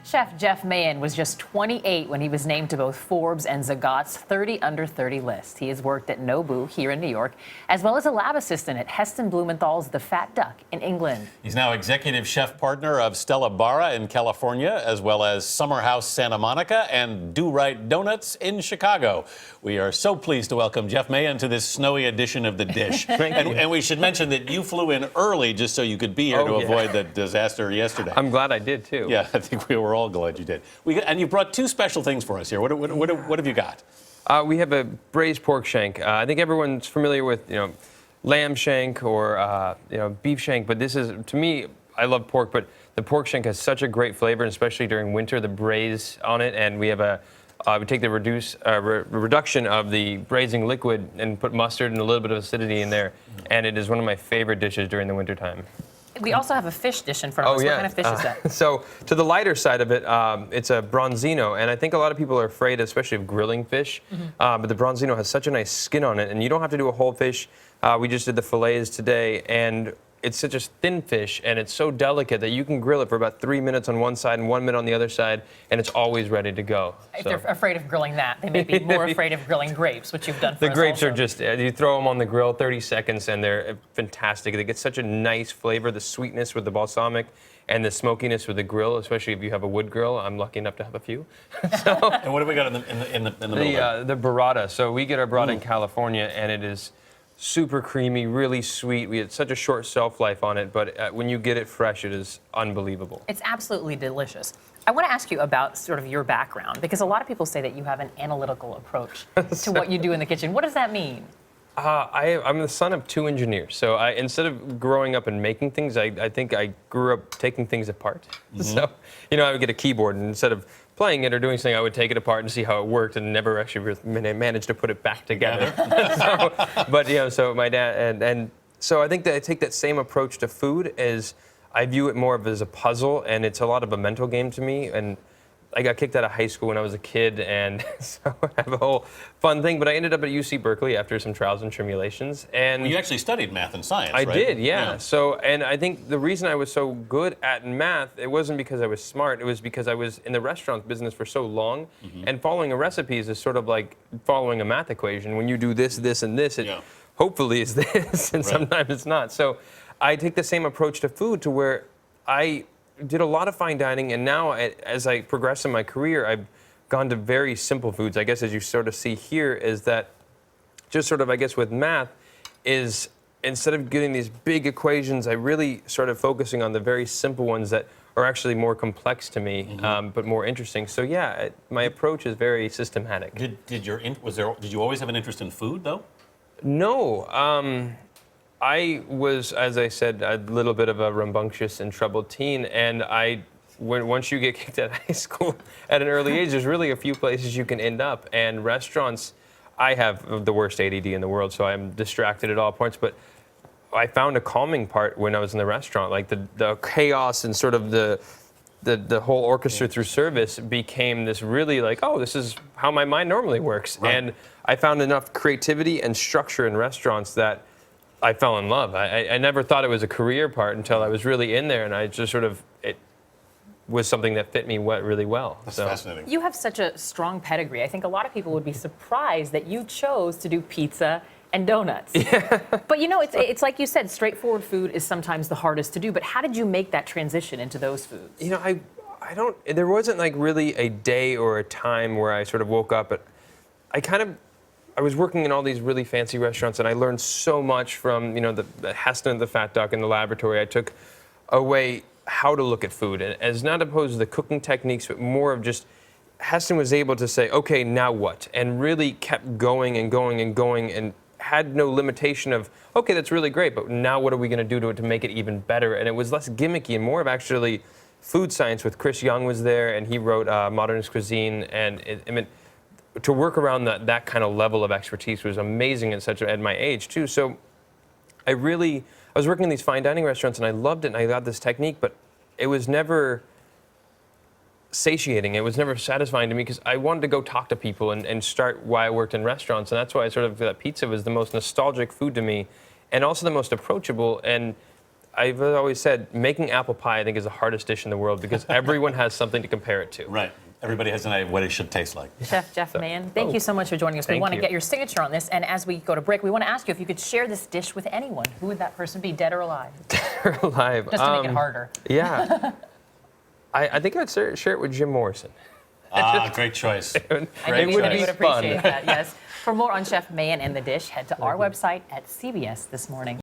Chef Jeff Mahin was just 28 when he was named to both Forbes and Zagat's 30 Under 30 list. He has worked at NOBU here in New York, as well as a lab assistant at Heston Blumenthal's The Fat Duck in England. He's now executive chef partner of Stella Barra in California, as well as Summer House Santa Monica and Do Right Donuts in Chicago. We are so pleased to welcome Jeff Mahin to this snowy edition of The Dish. and we should mention that you flew in early just so you could be here to avoid the disaster yesterday. I'm glad I did, too. Yeah, I think we were all glad you did. And you brought two special things for us here. What have you got? We have a braised pork shank. I think everyone's familiar with, lamb shank or, beef shank. But this is, to me, I love pork, but the pork shank has such a great flavor, and especially during winter, the braise on it. And we have we take the reduction of the braising liquid and put mustard and a little bit of acidity in there. And it is one of my favorite dishes during the wintertime. We also have a fish dish in front of us. Yeah. What kind of fish is that? So to the lighter side of it, it's a bronzino, and I think a lot of people are afraid, especially of grilling fish. But the bronzino has such a nice skin on it, and you don't have to do a whole fish. We just did the fillets today, and it's such a thin fish, and it's so delicate that you can grill it for about 3 minutes on one side and 1 minute on the other side, and it's always ready to go. If they're afraid of grilling that, they may be more afraid of grilling grapes, which you've done for us. The grapes also. are just, you throw them on the grill 30 seconds, and they're fantastic. They get such a nice flavor, the sweetness with the balsamic and the smokiness with the grill, especially if you have a wood grill. I'm lucky enough to have a few. And what have we got in the middle? The burrata. So we get our burrata in California, and it is super creamy, really sweet. We had such a short shelf life on it, but when you get it fresh, it is unbelievable. It's absolutely delicious. I want to ask you about sort of your background, because a lot of people say that you have an analytical approach to what you do in the kitchen. What does that mean? I'm the son of two engineers, so instead of growing up and making things, I think I grew up taking things apart. So, I would get a keyboard, and instead of playing it or doing something, I would take it apart and see how it worked, and never actually managed to put it back together. So my dad, and so I think that I take that same approach to food as I view it more of as a puzzle, and it's a lot of a mental game to me. And I got kicked out of high school when I was a kid, and so I have a whole fun thing. But I ended up at UC Berkeley after some trials and tribulations. And well, you actually studied math and science, I right? did, yeah. So, and I think the reason I was so good at math, it wasn't because I was smart. It was because I was in the restaurant business for so long, and following a recipe is sort of like following a math equation. When you do this, this, and this, it hopefully is this, and sometimes it's not. So I take the same approach to food, to where I did a lot of fine dining, and now as I progress in my career, I've gone to very simple foods. I guess as you sort of see here is that just sort of, I guess with math, is instead of getting these big equations, I really started focusing on the very simple ones that are actually more complex to me, but more interesting. So yeah, my approach is very systematic. Did you always have an interest in food, though? No. I was, as I said, a little bit of a rambunctious and troubled teen, and once you get kicked out of high school at an early age, there's really a few places you can end up. And restaurants, I have the worst ADD in the world, so I'm distracted at all points. But I found a calming part when I was in the restaurant, like the chaos and sort of the whole orchestra through service became this really like, oh, this is how my mind normally works. Right. And I found enough creativity and structure in restaurants that I fell in love. I never thought it was a career part until I was really in there, and I just sort of, it was something that fit me really well. That's fascinating. You have such a strong pedigree. I think a lot of people would be surprised that you chose to do pizza and donuts. Yeah. But it's like you said, straightforward food is sometimes the hardest to do. But how did you make that transition into those foods? I don't, there wasn't like really a day or a time where I sort of woke up, but I was working in all these really fancy restaurants, and I learned so much from, the Heston and the Fat Duck in the laboratory. I took away how to look at food, and as not opposed to the cooking techniques, but more of just, Heston was able to say, okay, now what? And really kept going and going and going, and had no limitation of, okay, that's really great, but now what are we going to do to it to make it even better? And it was less gimmicky and more of actually food science. With Chris Young was there, and he wrote Modernist Cuisine, and to work around that kind of level of expertise was amazing at my age too. So I was working in these fine dining restaurants, and I loved it, and I got this technique, but it was never satiating. It was never satisfying to me, because I wanted to go talk to people and start why I worked in restaurants. And that's why that pizza was the most nostalgic food to me, and also the most approachable. And I've always said making apple pie, I think, is the hardest dish in the world because everyone has something to compare it to. Right. Everybody has an idea what it should taste like. Chef Jeff Mahin, thank you so much for joining us. We Thank want to you. get your signature on this, and as we go to break, we want to ask you if you could share this dish with anyone. Who would that person be, dead or alive? Alive. Just to make it harder. Yeah. I think I'd share it with Jim Morrison. Great choice. I Great think would we be would appreciate fun. that, yes. For more on Chef Mahin and the dish, head to our website at CBS This Morning.